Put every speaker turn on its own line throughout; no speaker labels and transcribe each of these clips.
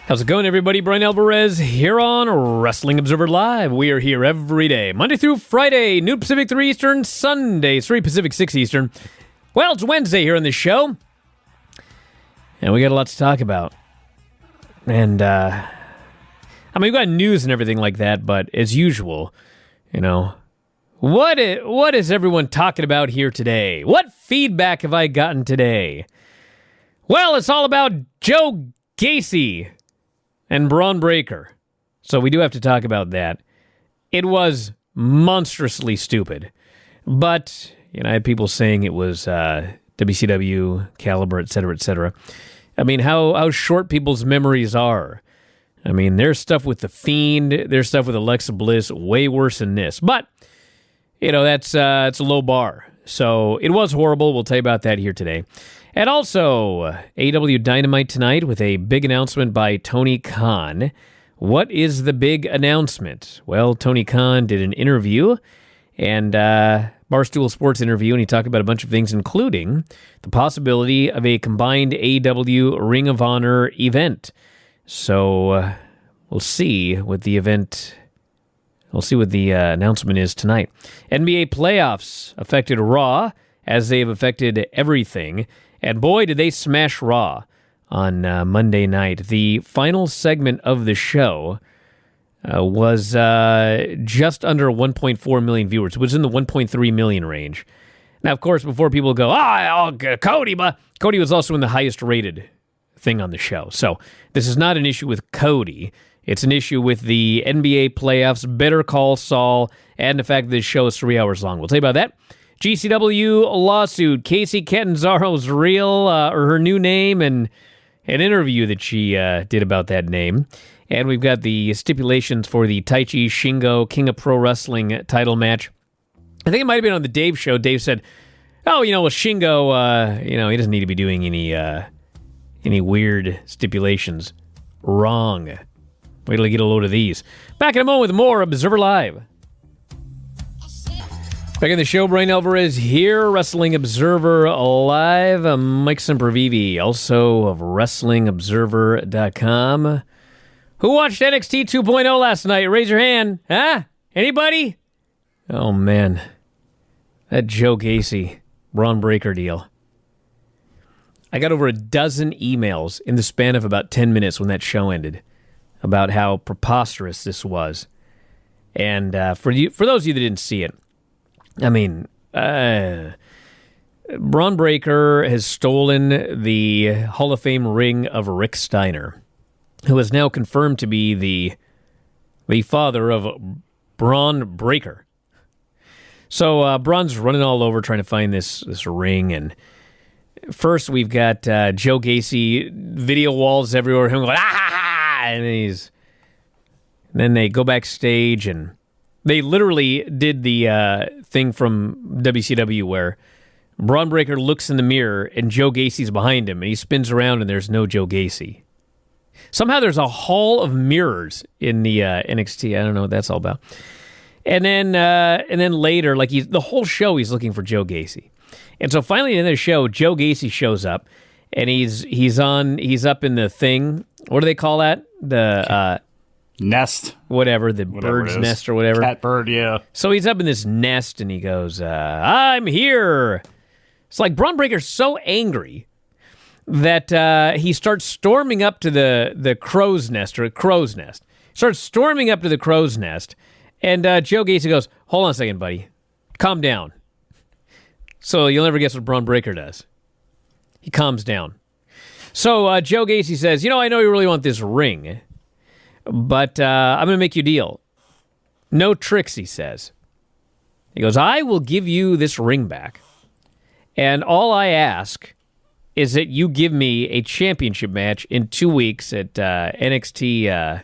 How's it going, everybody? Bryan Alvarez here on Wrestling Observer Live. We are here every day, Monday through Friday, noon Pacific, 3 Eastern, Sunday, 3 Pacific, 6 Eastern. Well, it's Wednesday here on this show, and we got a lot to talk about. And, we've got news and everything like that, but as usual, what is everyone talking about here today? What feedback have I gotten today? Well, it's all about Joe Gacy and Bron Breakker. So we do have to talk about that. It was monstrously stupid. But, I had people saying it was WCW caliber, et cetera, et cetera. I mean, how short people's memories are. I mean, there's stuff with The Fiend, there's stuff with Alexa Bliss, way worse than this. But, it's a low bar. So it was horrible. We'll tell you about that here today. And also, AEW Dynamite tonight with a big announcement by Tony Khan. What is the big announcement? Well, Tony Khan did an interview, and Barstool Sports interview, and he talked about a bunch of things, including the possibility of a combined AEW Ring of Honor event. So we'll see what the event... We'll see what the announcement is tonight. NBA playoffs affected Raw, as they've affected everything. And boy, did they smash Raw on Monday night. The final segment of the show was just under 1.4 million viewers. It was in the 1.3 million range. Now, of course, before people go, Cody, but Cody was also in the highest rated thing on the show. So this is not an issue with Cody. It's an issue with the NBA playoffs, Better Call Saul, and the fact that this show is 3 hours long. We'll tell you about that. GCW lawsuit, Casey Catanzaro's her new name, and an interview that she did about that name. And we've got the stipulations for the Taichi Shingo King of Pro Wrestling title match. I think it might have been on the Dave show. Dave said, Shingo, he doesn't need to be doing any weird stipulations. Wrong. Wait till I get a load of these. Back in a moment with more Observer Live. Back in the show, Bryan Alvarez here, Wrestling Observer Live. Mike Sempervive, also of WrestlingObserver.com. Who watched NXT 2.0 last night? Raise your hand. Huh? Anybody? Oh, man. That Joe Gacy, Bron Breakker deal. I got over a dozen emails in the span of about 10 minutes when that show ended about how preposterous this was. And for those of you that didn't see it, I mean, Bron Breakker has stolen the Hall of Fame ring of Rick Steiner, who is now confirmed to be the father of Bron Breakker. So Bron's running all over trying to find this ring, and first we've got Joe Gacy, video walls everywhere, him going, and then they go backstage, and they literally did the thing from WCW where Bron Breakker looks in the mirror and Joe Gacy's behind him, and he spins around and there's no Joe Gacy. Somehow there's a hall of mirrors in the NXT. I don't know what that's all about. And then later, the whole show, he's looking for Joe Gacy. And so finally in the show, Joe Gacy shows up, and he's up in the thing. What do they call that? The
nest.
Whatever bird's nest or whatever.
Cat bird, yeah.
So he's up in this nest, and he goes, I'm here. It's like Bron Breakker's so angry that he starts storming up to the crow's nest. Starts storming up to the crow's nest, and Joe Gacy goes, hold on a second, buddy. Calm down. So you'll never guess what Bron Breakker does. He calms down. So Joe Gacy says, I know you really want this ring, but I'm going to make you a deal. No tricks, he says. He goes, I will give you this ring back, and all I ask is that you give me a championship match in 2 weeks at NXT,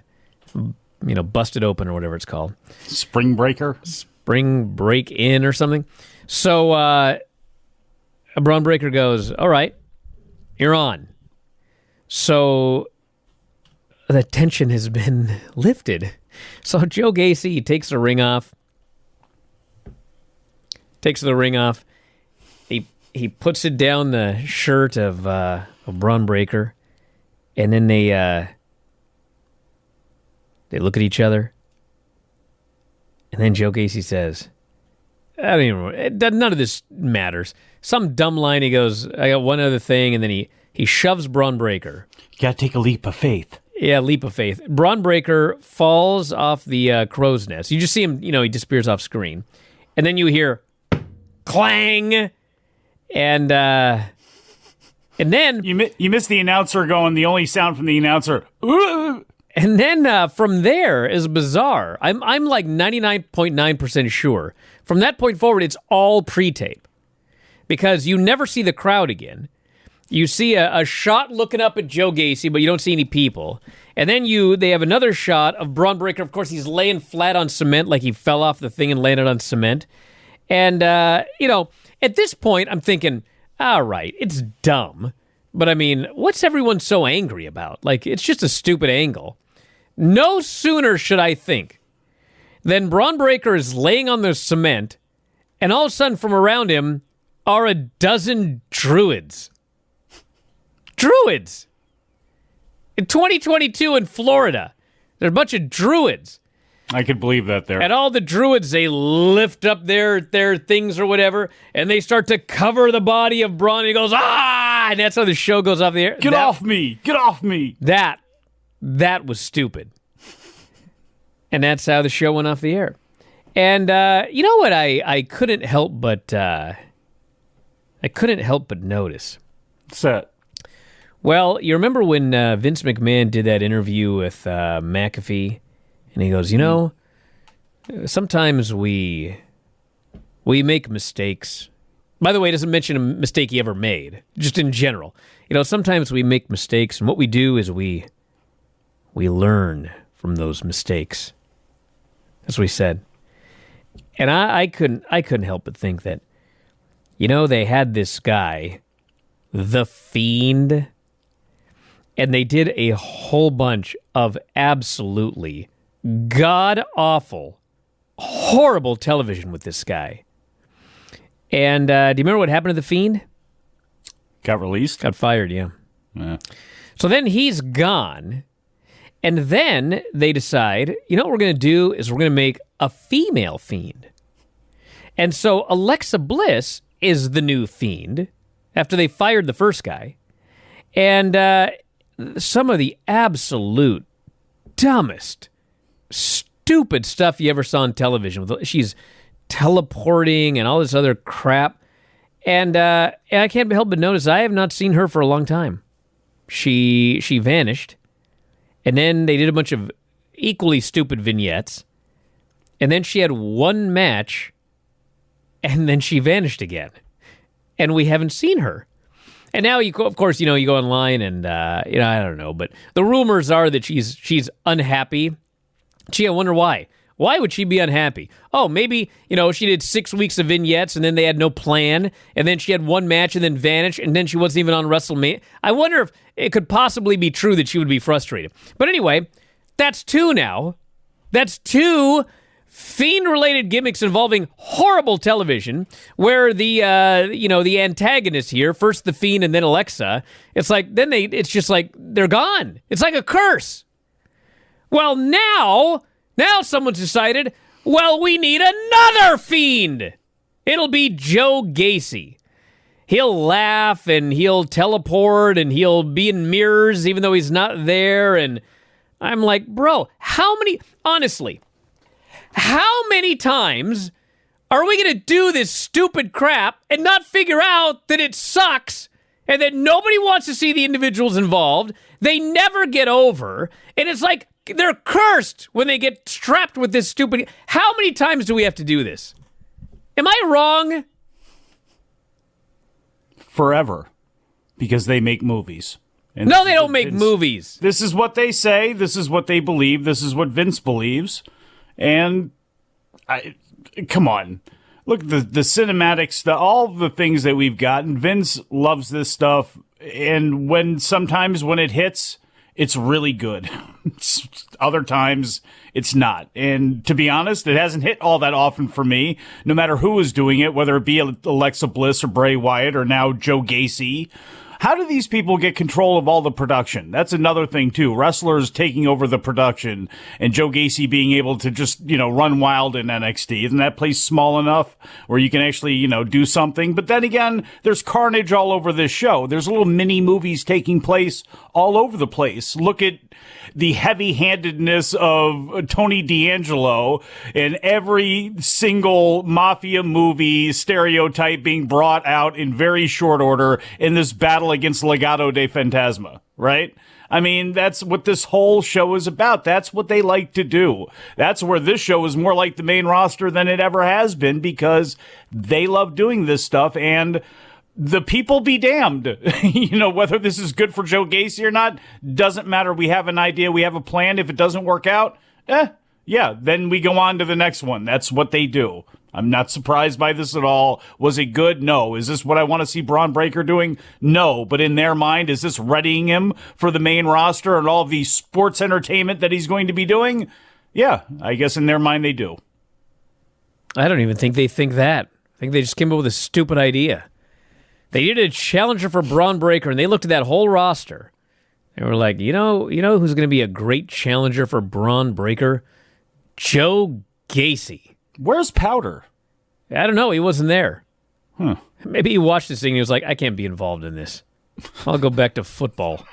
Busted Open or whatever it's called.
Spring Breaker?
Spring Break In or something. So Bron Breakker goes, all right, you're on. So the tension has been lifted. So Joe Gacy takes the ring off. He puts it down the shirt of Bron Breakker, and then they They look at each other. And then Joe Gacy says, I don't even remember. None of this matters. Some dumb line, he goes, I got one other thing, and then he shoves Bron Breakker.
You got to take a leap of faith.
Yeah, leap of faith. Bron Breakker falls off the crow's nest. You just see him, he disappears off screen. And then you hear clang, and then...
You missed the announcer going, the only sound from the announcer, "Ooh!"
And then from there is bizarre. I'm like 99.9% sure. From that point forward, it's all pre-tape. Because you never see the crowd again. You see a shot looking up at Joe Gacy, but you don't see any people. And then they have another shot of Bron Breakker. Of course, he's laying flat on cement like he fell off the thing and landed on cement. And, at this point, I'm thinking, all right, it's dumb. But, I mean, what's everyone so angry about? Like, it's just a stupid angle. No sooner should I think than Bron Breakker is laying on the cement, and all of a sudden from around him are a dozen druids. Druids! In 2022 in Florida, there's a bunch of druids.
I could believe that there.
And all the druids, they lift up their things or whatever, and they start to cover the body of Bron, and he goes, ah! And that's how the show goes off the air.
Get off me! Get off me!
That was stupid. And that's how the show went off the air. And you know what I couldn't help but notice?
What's that?
Well, you remember when Vince McMahon did that interview with McAfee, and he goes, sometimes we make mistakes. By the way, it doesn't mention a mistake he ever made, just in general. Sometimes we make mistakes, and what we do is we learn from those mistakes. That's what he said. And I couldn't help but think that, they had this guy, The Fiend, and they did a whole bunch of absolutely god-awful, horrible television with this guy. And do you remember what happened to The Fiend?
Got released?
Got fired, yeah. So then he's gone, and then they decide, what we're going to do is we're going to make a female Fiend. And so Alexa Bliss is the new Fiend after they fired the first guy. And some of the absolute dumbest, stupid stuff you ever saw on television. She's teleporting and all this other crap. And I can't help but notice I have not seen her for a long time. She vanished. And then they did a bunch of equally stupid vignettes. And then she had one match. And then she vanished again. And we haven't seen her. And now, you go online and, I don't know. But the rumors are that she's unhappy. Gee, I wonder why. Why would she be unhappy? Oh, maybe, she did 6 weeks of vignettes and then they had no plan. And then she had one match and then vanished. And then she wasn't even on WrestleMania. I wonder if it could possibly be true that she would be frustrated. But anyway, that's two now. That's two Fiend-related gimmicks involving horrible television, where the antagonist here, first the Fiend and then Alexa, it's just like they're gone. It's like a curse. Well, now someone's decided, we need another Fiend. It'll be Joe Gacy. He'll laugh and he'll teleport and he'll be in mirrors even though he's not there. And I'm like, bro, how many times are we going to do this stupid crap and not figure out that it sucks and that nobody wants to see the individuals involved? They never get over. And it's like they're cursed when they get strapped with this stupid... How many times do we have to do this? Am I wrong?
Forever. Because they make movies. And
no, they don't make movies.
This is what they say. This is what they believe. This is what Vince believes. And come on. Look, the cinematics, all the things that we've gotten. Vince loves this stuff. And sometimes when it hits, it's really good. Other times, it's not. And to be honest, it hasn't hit all that often for me, no matter who is doing it, whether it be Alexa Bliss or Bray Wyatt or now Joe Gacy. How do these people get control of all the production? That's another thing, too. Wrestlers taking over the production and Joe Gacy being able to just, run wild in NXT. Isn't that place small enough where you can actually, do something? But then again, there's carnage all over this show. There's little mini movies taking place all over the place. Look at the heavy-handedness of Tony D'Angelo in every single mafia movie stereotype being brought out in very short order in this battle against Legado de Fantasma, right? I mean, that's what this whole show is about. That's what they like to do. That's where this show is more like the main roster than it ever has been because they love doing this stuff, and the people be damned. Whether this is good for Joe Gacy or not, doesn't matter. We have an idea. We have a plan. If it doesn't work out, then we go on to the next one. That's what they do. I'm not surprised by this at all. Was it good? No. Is this what I want to see Bron Breakker doing? No. But in their mind, is this readying him for the main roster and all of the sports entertainment that he's going to be doing? Yeah, I guess in their mind they do.
I don't even think they think that. I think they just came up with a stupid idea. They needed a challenger for Bron Breakker, and they looked at that whole roster. They were like, you know who's going to be a great challenger for Bron Breakker? Joe Gacy.
Where's Powder?
I don't know. He wasn't there. Maybe he watched this thing and he was like, I can't be involved in this. I'll go back to football.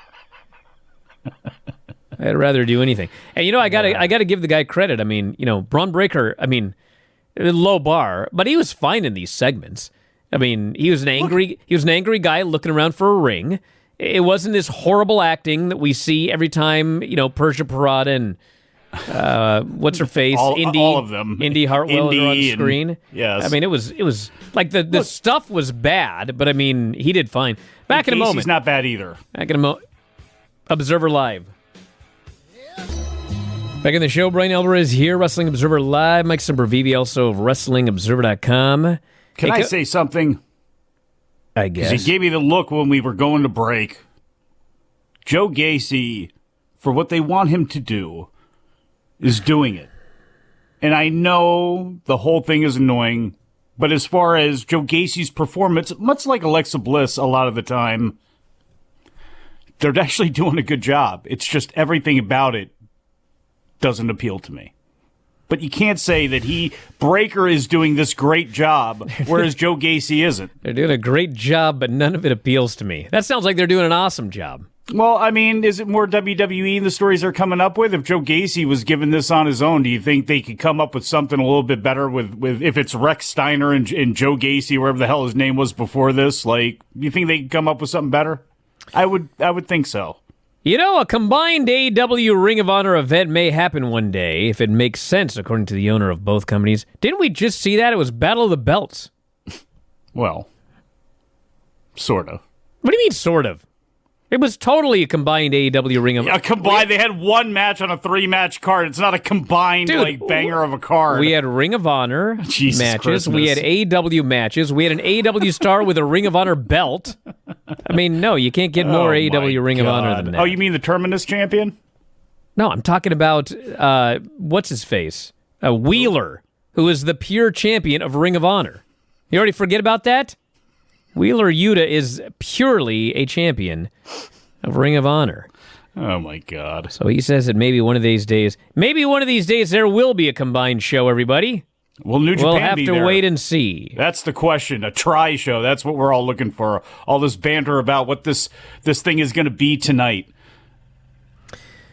I'd rather do anything. And, I gotta give the guy credit. I mean, Bron Breakker, low bar, but he was fine in these segments. I mean, he was an angry guy looking around for a ring. It wasn't this horrible acting that we see every time, Persia Parada and what's her face?
All of them.
Indy Hartwell are on screen.
Yes.
I mean, it was like the stuff was bad, but I mean, he did fine. Back in a moment.
He's not bad either.
Back in a moment. Observer Live. Back in the show, Bryan Alvarez here, Wrestling Observer Live. Mike Sempervive, also of WrestlingObserver.com.
Can I say something?
I guess.
He gave me the look when we were going to break. Joe Gacy, for what they want him to do, is doing it. And I know the whole thing is annoying, but as far as Joe Gacy's performance, much like Alexa Bliss a lot of the time, they're actually doing a good job. It's just everything about it doesn't appeal to me. But you can't say that Breakker is doing this great job, whereas Joe Gacy isn't.
They're doing a great job, but none of it appeals to me. That sounds like they're doing an awesome job.
Well, I mean, is it more WWE the stories they're coming up with? If Joe Gacy was given this on his own, do you think they could come up with something a little bit better with if it's Rex Steiner and Joe Gacy, wherever the hell his name was before this? Like, do you think they could come up with something better? I would think so.
A combined AEW Ring of Honor event may happen one day if it makes sense, according to the owner of both companies. Didn't we just see that? It was Battle of the Belts.
Well, sort of.
What do you mean, sort of? It was totally a combined AEW Ring of Honor.
Combined. They had one match on a 3-match card. It's not a combined banger of a card.
We had Ring of Honor matches.
Christmas.
We had AEW matches. We had an AEW star with a Ring of Honor belt. I mean, no, you can't get more AEW Ring of Honor than that.
Oh, you mean the Terminus champion?
No, I'm talking about what's his face? Wheeler, who is the pure champion of Ring of Honor. You already forget about that? Wheeler Yuta is purely a champion of Ring of Honor.
Oh, my God.
So he says that maybe one of these days there will be a combined show, everybody.
Will New Japan
We'll have
be
to
there?
wait and see.
That's the question. A try show. That's what we're all looking for. All this banter about what this thing is going to be tonight.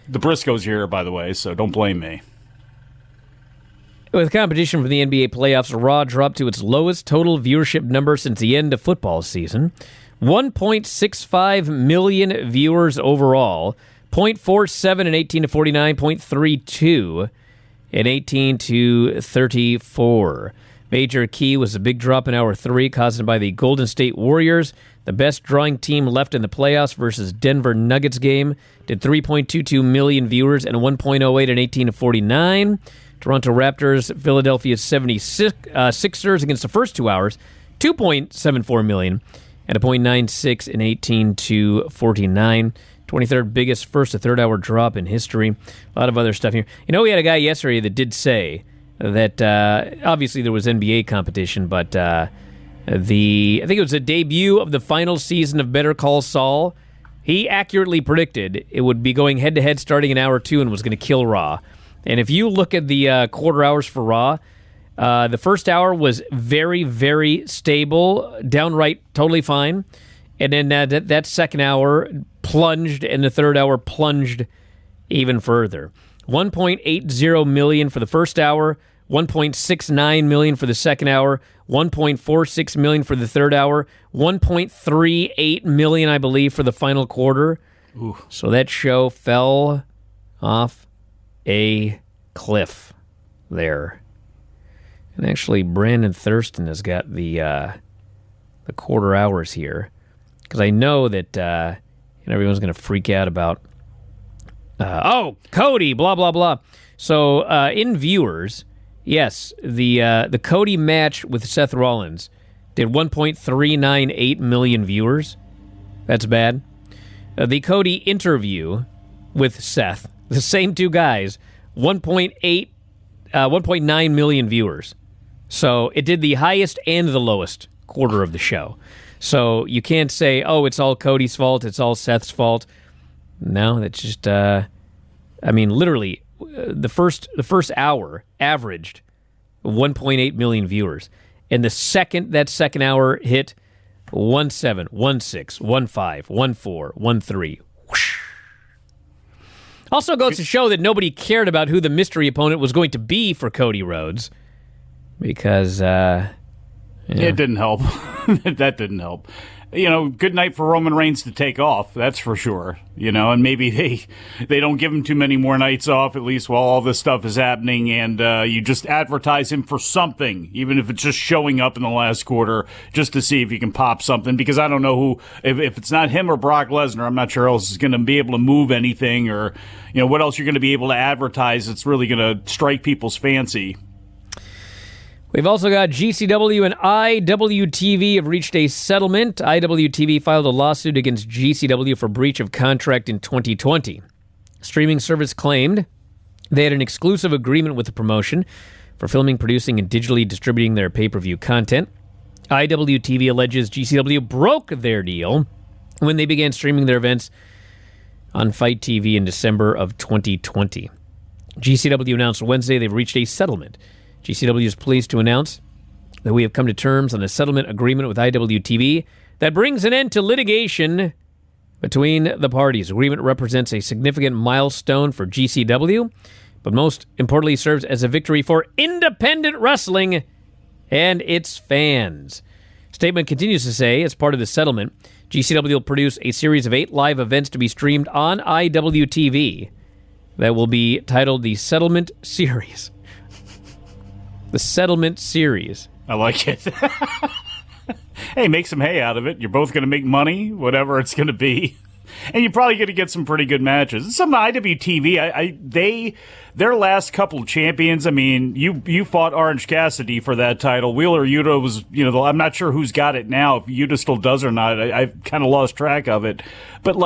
The Briscoes here, by the way, so don't blame me.
With competition from the NBA playoffs, Raw dropped to its lowest total viewership number since the end of football season. 1.65 million viewers overall. 0.47 in 18 to 49, 0.32 in 18 to 34. Major key was a big drop in Hour 3 caused by the Golden State Warriors, the best drawing team left in the playoffs versus Denver Nuggets game. Did 3.22 million viewers and 1.08 in 18 to 49. Toronto Raptors, Philadelphia 76ers against the first 2 hours, 2.74 million and a 0.96 in 18 to 49. 23rd biggest first to third hour drop in history. A lot of other stuff here. We had a guy yesterday that did say that obviously there was NBA competition, but I think it was a debut of the final season of Better Call Saul. He accurately predicted it would be going head-to-head starting in hour 2 and was going to kill Raw. And if you look at the quarter hours for Raw, the first hour was very, very stable, downright totally fine. And then that second hour plunged, and the third hour plunged even further. 1.80 million for the first hour, 1.69 million for the second hour, 1.46 million for the third hour, 1.38 million, I believe, for the final quarter.
Ooh.
So that show fell off a cliff there. And actually, Brandon Thurston has got the quarter hours here, because I know that everyone's going to freak out about Cody, blah, blah, blah. So in viewers, yes, the Cody match with Seth Rollins did 1.398 million viewers. That's bad. The Cody interview with Seth, the same two guys, 1.9 million viewers. So it did the highest and the lowest quarter of the show. So you can't say, it's all Cody's fault, it's all Seth's fault. No, that's just, literally, the first hour averaged 1.8 million viewers. And that second hour hit 17, 16, 15, 14, 13. Whoosh. Also goes to show that nobody cared about who the mystery opponent was going to be for Cody Rhodes. Because,
It didn't help. That didn't help. Good night for Roman Reigns to take off, that's for sure. And maybe they don't give him too many more nights off, at least while all this stuff is happening, and you just advertise him for something, even if it's just showing up in the last quarter, just to see if you can pop something, because I don't know who, if it's not him or Brock Lesnar, I'm not sure who else is going to be able to move anything, or, what else you're going to be able to advertise that's really going to strike people's fancy.
We've also got GCW and IWTV have reached a settlement. IWTV filed a lawsuit against GCW for breach of contract in 2020. Streaming service claimed they had an exclusive agreement with the promotion for filming, producing, and digitally distributing their pay-per-view content. IWTV alleges GCW broke their deal when they began streaming their events on Fight TV in December of 2020. GCW announced Wednesday they've reached a settlement. GCW is pleased to announce that we have come to terms on a settlement agreement with IWTV that brings an end to litigation between the parties. The agreement represents a significant milestone for GCW, but most importantly serves as a victory for independent wrestling and its fans. Statement continues to say, as part of the settlement, GCW will produce a series of 8 live events to be streamed on IWTV that will be titled the Settlement Series. The Settlement Series.
I like it. Hey, make some hay out of it. You're both going to make money, whatever it's going to be. And you're probably going to get some pretty good matches. Some IWTV, their last couple of champions, you fought Orange Cassidy for that title. Wheeler Yuta was, I'm not sure who's got it now, if Yuta still does or not. I've kind of lost track of it. But,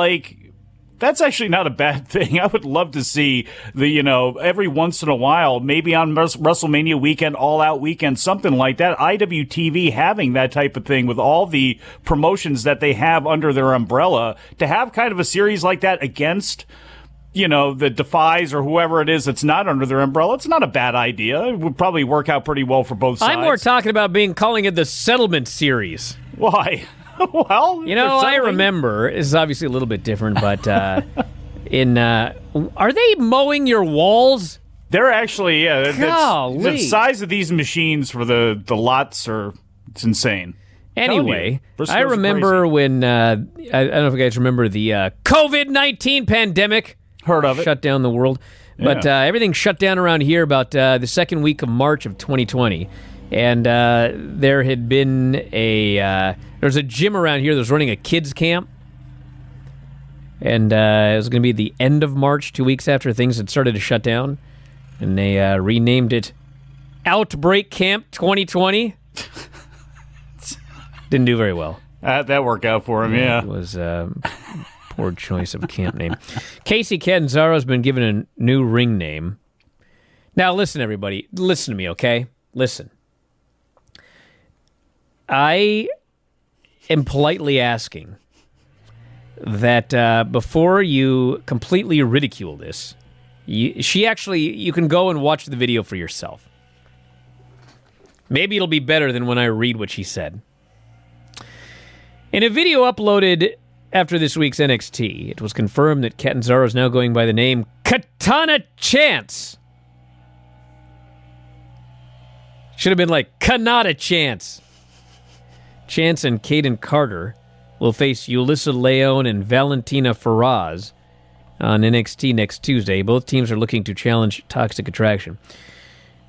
that's actually not a bad thing. I would love to see every once in a while, maybe on WrestleMania weekend, All Out weekend, something like that. IWTV having that type of thing with all the promotions that they have under their umbrella, to have kind of a series like that against, the Defies or whoever it is that's not under their umbrella. It's not a bad idea. It would probably work out pretty well for both sides.
I'm more talking about calling it the Settlement Series.
Why? Well,
I remember, it's obviously a little bit different, but are they mowing your walls?
They're actually, the size of these machines for the lots it's insane.
Anyway, I remember when, I don't know if you guys remember the COVID-19 pandemic.
Heard of it.
Shut down the world. But everything shut down around here about the second week of March of 2020. And there had been there's a gym around here that was running a kids camp. And it was going to be the end of March, 2 weeks after things had started to shut down. And they renamed it Outbreak Camp 2020. Didn't do very well.
That worked out for him, yeah.
It was a poor choice of a camp name. Casey Catanzaro's been given a new ring name. Now, listen, everybody. Listen to me, okay? Listen. I am politely asking that before you completely ridicule this, you can go and watch the video for yourself. Maybe it'll be better than when I read what she said. In a video uploaded after this week's NXT, it was confirmed that Catanzaro is now going by the name Katana Chance. Should have been like Kanata Chance. Chance and Kaden Carter will face Yulissa Leone and Valentina Feroz on NXT next Tuesday. Both teams are looking to challenge Toxic Attraction.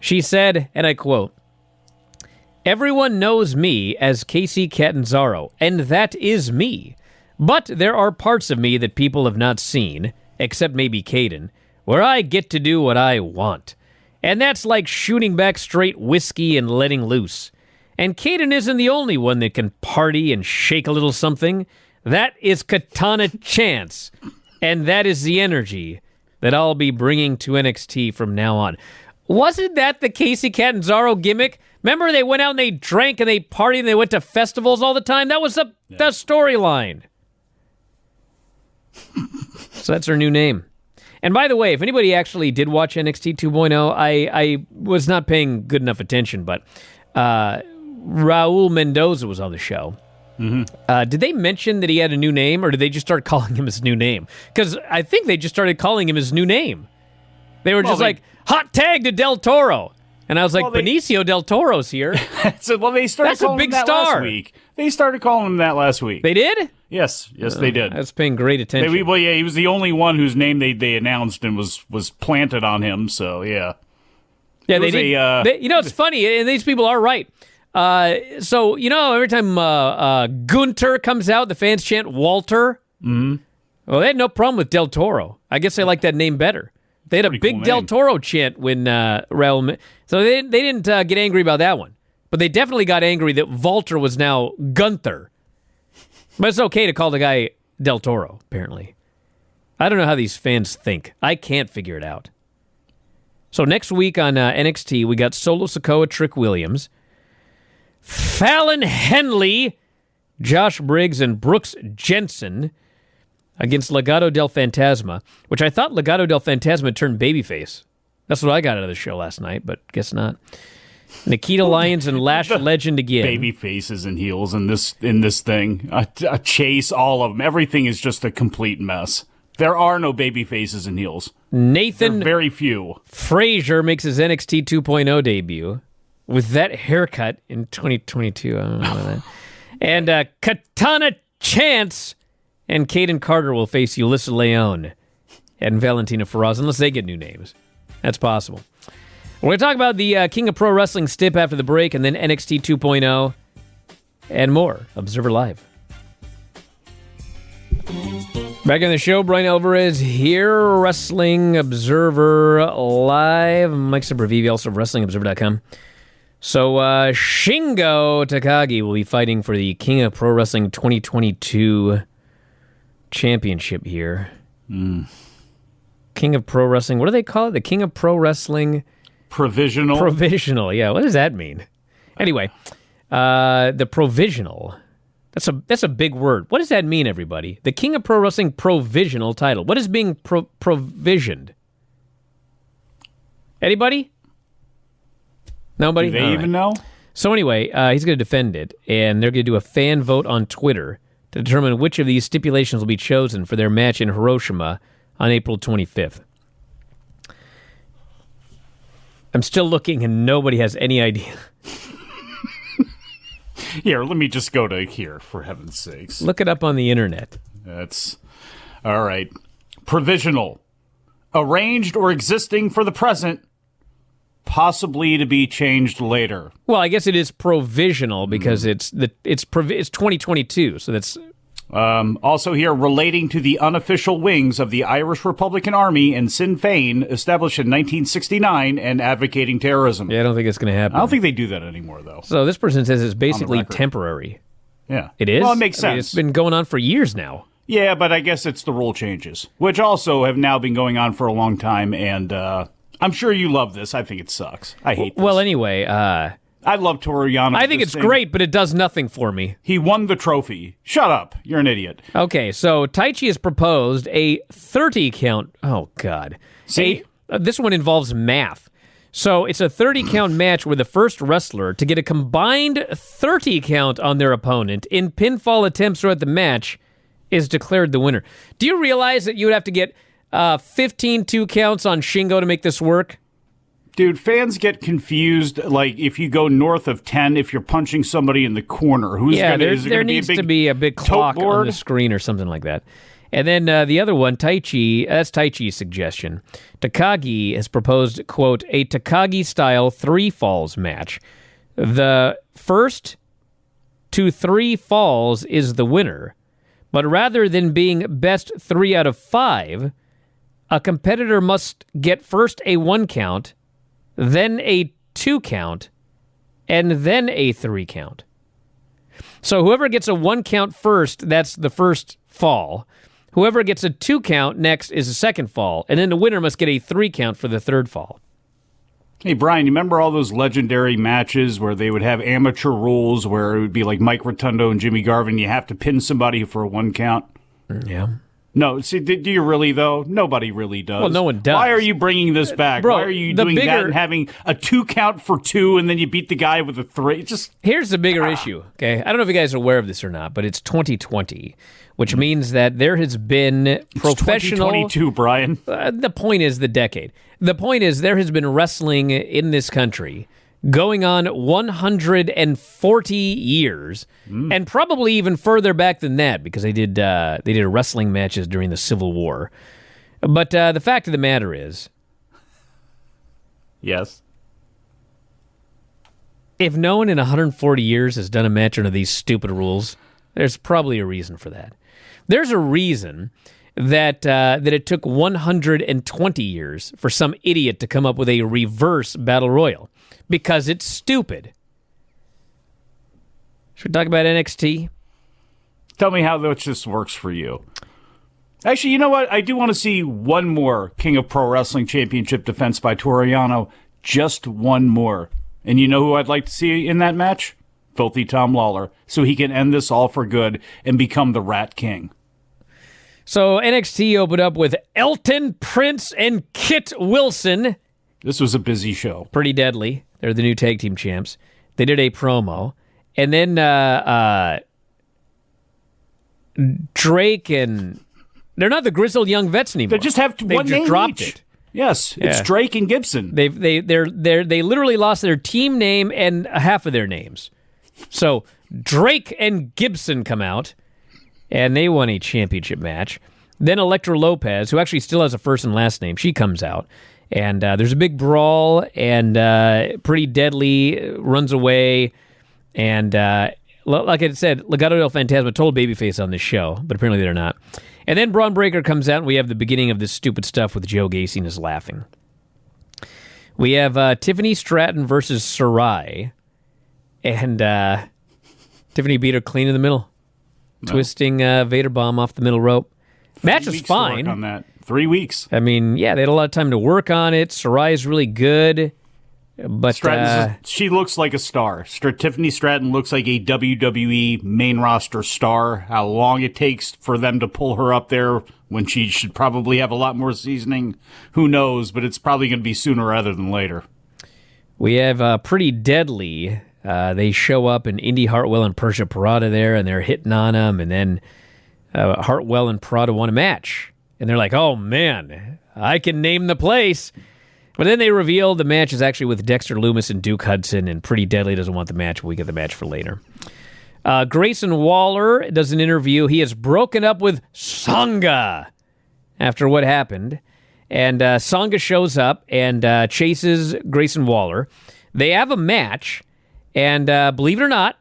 She said, and I quote, "Everyone knows me as Kacy Catanzaro, and that is me. But there are parts of me that people have not seen, except maybe Kaden, where I get to do what I want. And that's like shooting back straight whiskey and letting loose. And Kaden isn't the only one that can party and shake a little something. That is Katana Chance. And that is the energy that I'll be bringing to NXT from now on." Wasn't that the Kacy Catanzaro gimmick? Remember they went out and they drank and they partied and they went to festivals all the time? That was the storyline. So that's her new name. And by the way, if anybody actually did watch NXT 2.0, I was not paying good enough attention, but Raul Mendoza was on the show. Mm-hmm. Did they mention that he had a new name, or did they just start calling him his new name? Because I think they just started calling him his new name. They were like, hot tag to Del Toro. And I was like, Benicio Del Toro's here.
So, they started
That's a big star.
Last week. They started calling him that last week.
They did?
Yes, they did.
I was paying great attention.
He was the only one whose name they announced and was planted on him, so yeah.
Yeah, they did. It's funny, and these people are right. So, every time Gunter comes out, the fans chant Walter. Mm-hmm. Well, they had no problem with Del Toro. I guess they like that name better. They had a big cool Del Toro chant when Raul... So they didn't get angry about that one. But they definitely got angry that Walter was now Gunther. But it's okay to call the guy Del Toro, apparently. I don't know how these fans think. I can't figure it out. So next week on NXT, we got Solo Sikoa, Trick Williams, Fallon Henley, Josh Briggs, and Brooks Jensen against Legado del Fantasma, which I thought Legado del Fantasma turned babyface. That's what I got out of the show last night, but guess not. Nikita Lyons and Lash Legend again.
Baby faces and heels in this thing. A chase, all of them. Everything is just a complete mess. There are no baby faces and heels.
Nathan
very few.
Frazier makes his NXT 2.0 debut with that haircut in 2022. I don't know about that. And Katana Chance and Kaden Carter will face Yulissa Leone and Valentina Feroz, unless they get new names. That's possible. We're going to talk about the King of Pro Wrestling stip after the break, and then NXT 2.0 and more. Observer Live. Back on the show, Bryan Alvarez here, Wrestling Observer Live. Mike Sempervive, also of WrestlingObserver.com. So Shingo Takagi will be fighting for the King of Pro Wrestling 2022 championship here. King of Pro Wrestling, what do they call it? The King of Pro Wrestling... Provisional, yeah. What does that mean? Anyway, the provisional. That's a big word. What does that mean, everybody? The King of Pro Wrestling provisional title. What is being provisioned? Anybody? Nobody?
Do they even know?
So anyway, he's going to defend it, and they're going to do a fan vote on Twitter to determine which of these stipulations will be chosen for their match in Hiroshima on April 25th. I'm still looking, and nobody has any idea.
Here, let me just go to here, for heaven's sakes.
Look it up on the internet.
That's... All right. Provisional. Arranged or existing for the present, possibly to be changed later.
Well, I guess it is provisional because it's 2022, so that's...
Also here, relating to the unofficial wings of the Irish Republican Army and Sinn Féin, established in 1969 and advocating terrorism.
Yeah, I don't think it's going to happen.
I don't think they do that anymore, though.
So this person says it's basically temporary.
Yeah.
It is?
Well, it makes sense.
It's been going on for years now.
Yeah, but I guess it's the rule changes, which also have now been going on for a long time, and I'm sure you love this. I think it sucks. I hate this.
Well, anyway,
I love Toru Yano.
I think it's great, but it does nothing for me.
He won the trophy. Shut up. You're an idiot.
Okay, so Taichi has proposed a 30 count. Oh, God.
See?
This one involves math. So it's a 30 count match where the first wrestler to get a combined 30 count on their opponent in pinfall attempts throughout the match is declared the winner. Do you realize that you would have to get 15 2 counts on Shingo to make this work?
Dude, fans get confused. Like, if you go north of 10, if you're punching somebody in the corner,
there needs to be a big clock on the screen or something like that. And then the other one, Taichi, that's Taichi's suggestion. Takagi has proposed, quote, a Takagi-style 3 falls match. The first to 3 falls is the winner, but rather than being best 3 out of 5, a competitor must get first a 1 count, then a 2 count, and then a 3 count. So whoever gets a 1 count first, that's the first fall. Whoever gets a 2 count next is the second fall, and then the winner must get a 3 count for the third fall.
Hey, Brian, you remember all those legendary matches where they would have amateur rules where it would be like Mike Rotundo and Jimmy Garvin, you have to pin somebody for a 1 count?
Yeah.
No, see, do you really, though? Nobody really does.
Well, no one does.
Why are you bringing this back?
Bro,
why are you doing that and having a 2 count for 2 and then you beat the guy with a 3?
Here's the bigger issue, okay? I don't know if you guys are aware of this or not, but it's 2020, which means that there has been professional...
It's 2022, Brian.
The point is the decade. The point is there has been wrestling in this country going on 140 years, and probably even further back than that, because they did wrestling matches during the Civil War. But the fact of the matter is,
yes,
if no one in 140 years has done a match under these stupid rules, there's probably a reason for that. There's a reason that it took 120 years for some idiot to come up with a reverse battle royal. Because it's stupid. Should we talk about NXT?
Tell me how this works for you. Actually, you know what? I do want to see one more King of Pro Wrestling Championship defense by Toru Yano. Just one more. And you know who I'd like to see in that match? Filthy Tom Lawler. So he can end this all for good and become the Rat King.
So NXT opened up with Elton, Prince, and Kit Wilson.
This was a busy show.
Pretty deadly. They're the new tag team champs. They did a promo. And then Drake and... They're not the grizzled young vets anymore.
They just have one name
dropped
each.
It.
Yes, it's Drake and Gibson.
They literally lost their team name and half of their names. So Drake and Gibson come out, and they won a championship match. Then Elektra Lopez, who actually still has a first and last name, she comes out. And there's a big brawl, and Pretty Deadly runs away. And like I said, Legado del Fantasma told Babyface on this show, but apparently they're not. And then Braun Breaker comes out, and we have the beginning of this stupid stuff with Joe Gacy and his laughing. We have Tiffany Stratton versus Sarai. And Tiffany beat her clean in the middle, twisting Vader Bomb off the middle rope. Match was fine.
On that. 3 weeks.
I mean, yeah, they had a lot of time to work on it. Sarai is really good, but
she looks like a star. Tiffany Stratton looks like a WWE main roster star. How long it takes for them to pull her up there when she should probably have a lot more seasoning, who knows? But it's probably going to be sooner rather than later.
We have Pretty Deadly. They show up, and Indy Hartwell and Persia Parada there, and they're hitting on them, and then Hartwell and Parada won a match. And they're like, oh, man, I can name the place. But then they reveal the match is actually with Dexter Lumis and Duke Hudson, and Pretty Deadly doesn't want the match, but we get the match for later. Grayson Waller does an interview. He has broken up with Sangha after what happened. And Sangha shows up and chases Grayson Waller. They have a match, and believe it or not,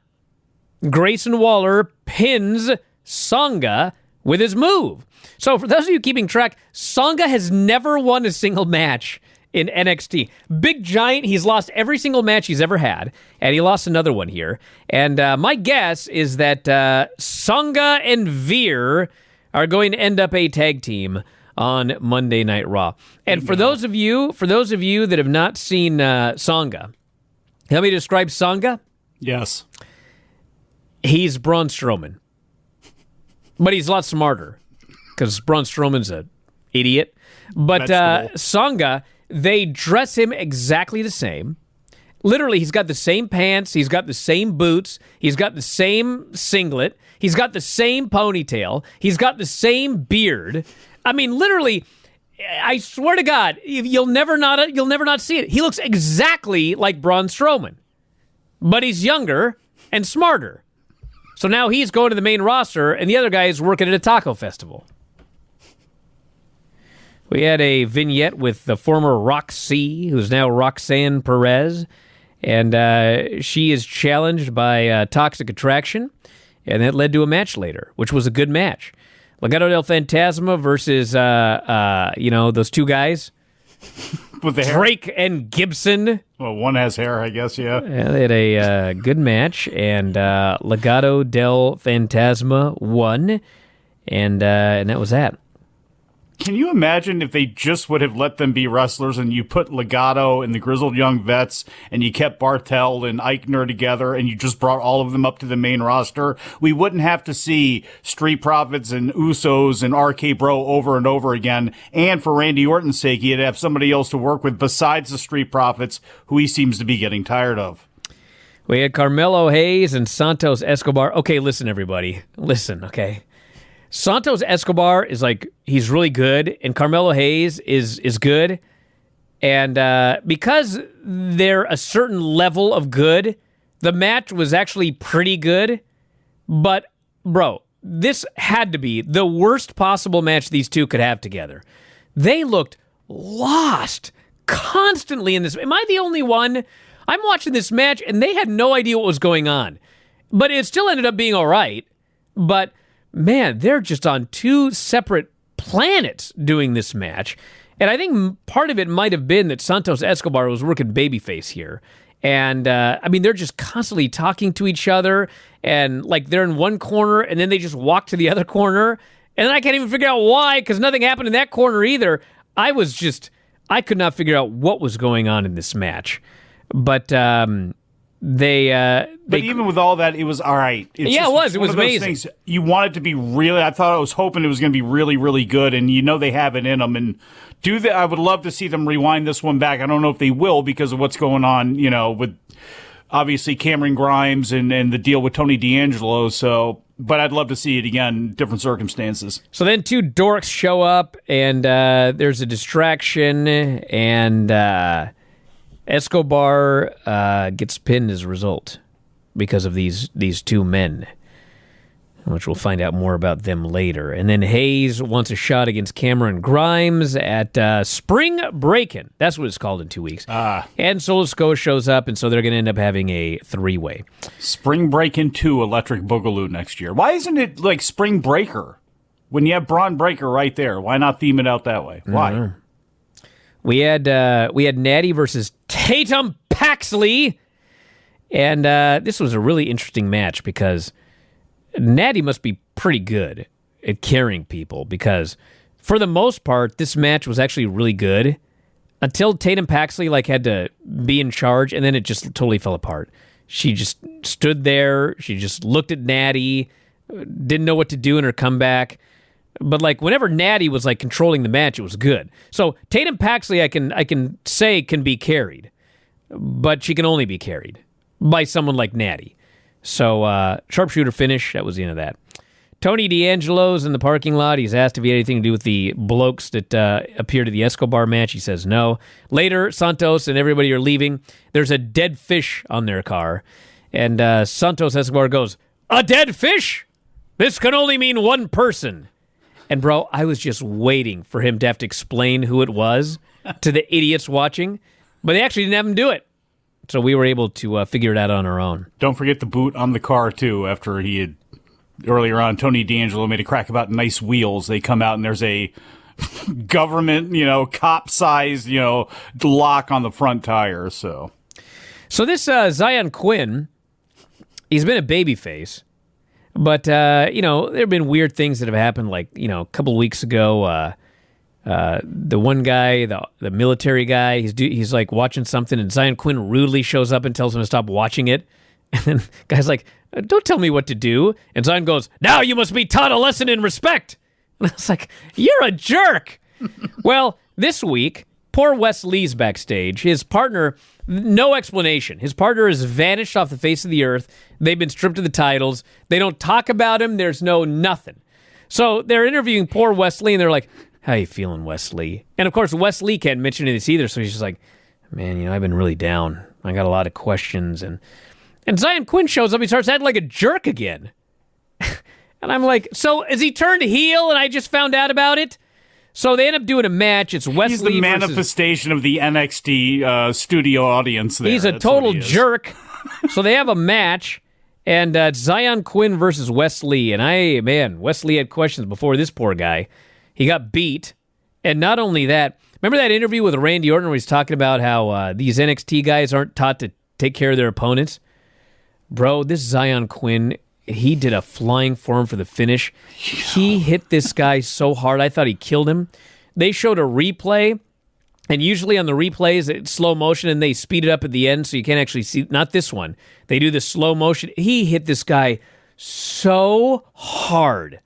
Grayson Waller pins Sangha with his move. So for those of you keeping track, Sangha has never won a single match in NXT. Big Giant, he's lost every single match he's ever had, and he lost another one here. And my guess is that Sangha and Veer are going to end up a tag team on Monday Night Raw. And for those of you that have not seen Sangha, Let me describe Sangha.
Yes.
He's Braun Strowman. But he's a lot smarter because Braun Strowman's an idiot. But Sangha, they dress him exactly the same. Literally, he's got the same pants. He's got the same boots. He's got the same singlet. He's got the same ponytail. He's got the same beard. I mean, literally, I swear to God, you'll never not see it. He looks exactly like Braun Strowman, but he's younger and smarter. So now he's going to the main roster, and the other guy is working at a taco festival. We had a vignette with the former Roxy, who's now Roxanne Perez, and she is challenged by Toxic Attraction, and that led to a match later, which was a good match. Legado del Fantasma versus, those two guys.
With the hair?
Drake and Gibson.
Well, one has hair, I guess, yeah.
Yeah, they had a good match, and Legado del Fantasma won, and that was that.
Can you imagine if they just would have let them be wrestlers and you put Legado and the Grizzled Young Vets and you kept Bartel and Eichner together and you just brought all of them up to the main roster? We wouldn't have to see Street Profits and Usos and RK Bro over and over again. And for Randy Orton's sake, he'd have somebody else to work with besides the Street Profits, who he seems to be getting tired of.
We had Carmelo Hayes and Santos Escobar. Okay, listen, everybody. Listen, okay? Santos Escobar is he's really good, and Carmelo Hayes is good. And because they're a certain level of good, the match was actually pretty good. But, bro, this had to be the worst possible match these two could have together. They looked lost constantly in this. Am I the only one? I'm watching this match, and they had no idea what was going on. But it still ended up being all right. But man, they're just on two separate planets doing this match. And I think part of it might have been that Santos Escobar was working babyface here. And, they're just constantly talking to each other. And, they're in one corner, and then they just walk to the other corner. And then I can't even figure out why, because nothing happened in that corner either. I could not figure out what was going on in this match. But, But
even with all that, it was all right.
It was amazing.
Things you want it to be really. I was hoping it was going to be really, really good, and they have it in them. And I would love to see them rewind this one back. I don't know if they will because of what's going on, with obviously Cameron Grimes and the deal with Tony D'Angelo. So, but I'd love to see it again, different circumstances.
So then two dorks show up, and there's a distraction, and Escobar gets pinned as a result because of these two men, which we'll find out more about them later. And then Hayes wants a shot against Cameron Grimes at Spring Breakin'. That's what it's called in 2 weeks. And Solo Sikoa shows up, and so they're going to end up having a three-way.
Spring Breakin' 2 Electric Boogaloo next year. Why isn't it like Spring Breaker? When you have Braun Breaker right there, why not theme it out that way? Why?
Mm-hmm. We had Natty versus Tatum Paxley, and this was a really interesting match because Natty must be pretty good at carrying people because for the most part, this match was actually really good until Tatum Paxley had to be in charge, and then it just totally fell apart. She just stood there. She just looked at Natty, didn't know what to do in her comeback. But whenever Natty was controlling the match, it was good. So Tatum Paxley, I can say can be carried, but she can only be carried by someone like Natty. So sharpshooter finish. That was the end of that. Tony D'Angelo's in the parking lot. He's asked if he had anything to do with the blokes that appeared at the Escobar match. He says no. Later, Santos and everybody are leaving. There's a dead fish on their car, and Santos Escobar goes, "A dead fish? This can only mean one person." And, bro, I was just waiting for him to have to explain who it was to the idiots watching. But they actually didn't have him do it. So we were able to figure it out on our own.
Don't forget the boot on the car, too, after he had, earlier on, Tony D'Angelo made a crack about nice wheels. They come out and there's a government, cop-sized, lock on the front tire. So
this Zion Quinn, he's been a babyface. But, there have been weird things that have happened, a couple of weeks ago, the one guy, the military guy, he's like watching something, and Zion Quinn rudely shows up and tells him to stop watching it. And then the guy's like, don't tell me what to do. And Zion goes, now you must be taught a lesson in respect. And I was like, you're a jerk. Well, this week, poor Wes Lee's backstage. His partner, no explanation. His partner has vanished off the face of the earth. They've been stripped of the titles. They don't talk about him. There's no nothing. So they're interviewing poor Wes Lee, and they're like, how you feeling, Wes Lee? And of course, Wes Lee can't mention this either, so he's just like, man, I've been really down. I got a lot of questions. And Zion Quinn shows up. He starts acting like a jerk again. And I'm like, so has he turned heel and I just found out about it? So they end up doing a match. It's Wes Lee
He's the manifestation of the NXT studio audience there.
He's a total jerk. So they have a match, and it's Zion Quinn versus Wes Lee. And Wes Lee had questions before this poor guy. He got beat. And not only that, remember that interview with Randy Orton where he's talking about how these NXT guys aren't taught to take care of their opponents? Bro, this Zion Quinn, he did a flying form for the finish. He hit this guy so hard, I thought he killed him. They showed a replay, and usually on the replays, it's slow motion, and they speed it up at the end so you can't actually see. Not this one. They do the slow motion. He hit this guy so hard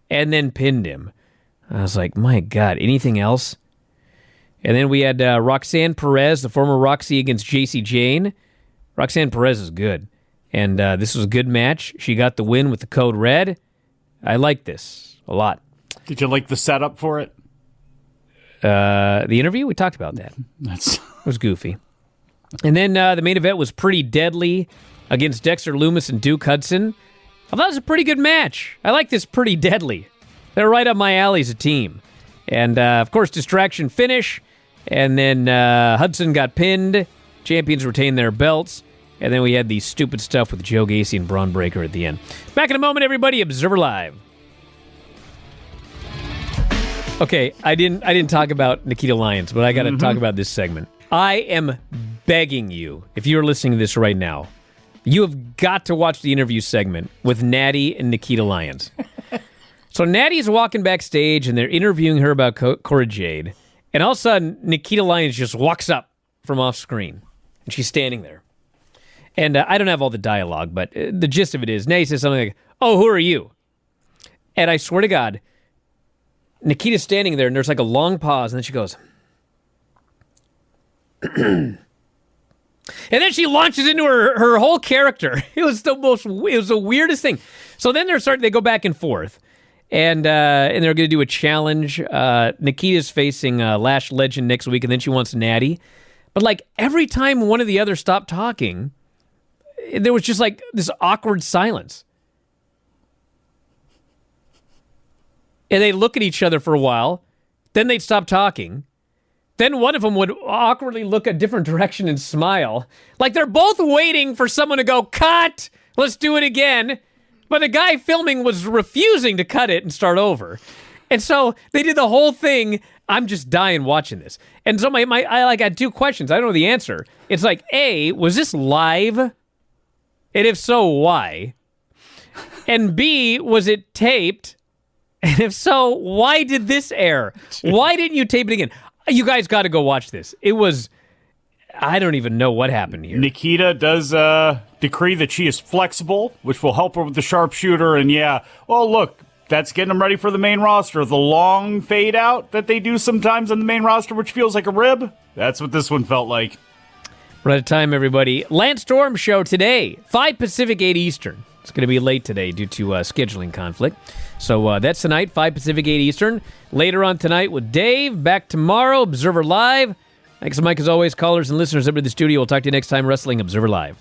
and then pinned him. I was like, my God, anything else? And then we had Roxanne Perez, the former Roxy, against Gacy Jane. Roxanne Perez is good. And this was a good match. She got the win with the code red. I like this a lot.
Did you like the setup for it?
The interview? We talked about that. It was goofy. And then the main event was Pretty Deadly against Dexter Lumis and Duke Hudson. I thought it was a pretty good match. I like this Pretty Deadly. They're right up my alley as a team. And, of course, distraction finish. And then Hudson got pinned. Champions retained their belts. And then we had the stupid stuff with Joe Gacy and Bron Breakker at the end. Back in a moment, everybody. Observer Live. Okay, I didn't talk about Nikita Lyons, but I got to talk about this segment. I am begging you, if you're listening to this right now, you have got to watch the interview segment with Natty and Nikita Lyons. So Natty's walking backstage, and they're interviewing her about Cora Jade. And all of a sudden, Nikita Lyons just walks up from off screen, and she's standing there. And I don't have all the dialogue, but the gist of it is, Natty says something like, oh, who are you? And I swear to God, Nikita's standing there, and there's like a long pause, and then she goes, and then she launches into her whole character. It was the weirdest thing. So then they go back and forth, and they're going to do a challenge. Nikita's facing Lash Legend next week, and then she wants Natty. But like every time one of the others stopped talking, there was just like this awkward silence. And they'd look at each other for a while, then they'd stop talking. Then one of them would awkwardly look a different direction and smile. Like they're both waiting for someone to go, cut, let's do it again. But the guy filming was refusing to cut it and start over. And so they did the whole thing. I'm just dying watching this. And so I had two questions. I don't know the answer. It's like, A, was this live? And if so, why? And B, was it taped? And if so, why did this air? Why didn't you tape it again? You guys got to go watch this. It was, I don't even know what happened here.
Nikita does decree that she is flexible, which will help her with the sharpshooter. And look, that's getting them ready for the main roster. The long fade out that they do sometimes on the main roster, which feels like a rib. That's what this one felt like.
We're out of time, everybody. Lance Storm show today, 5 Pacific, 8 Eastern. It's going to be late today due to scheduling conflict. So that's tonight, 5 Pacific, 8 Eastern. Later on tonight with Dave. Back tomorrow, Observer Live. Thanks, Mike, as always. Callers and listeners over to the studio. We'll talk to you next time, Wrestling Observer Live.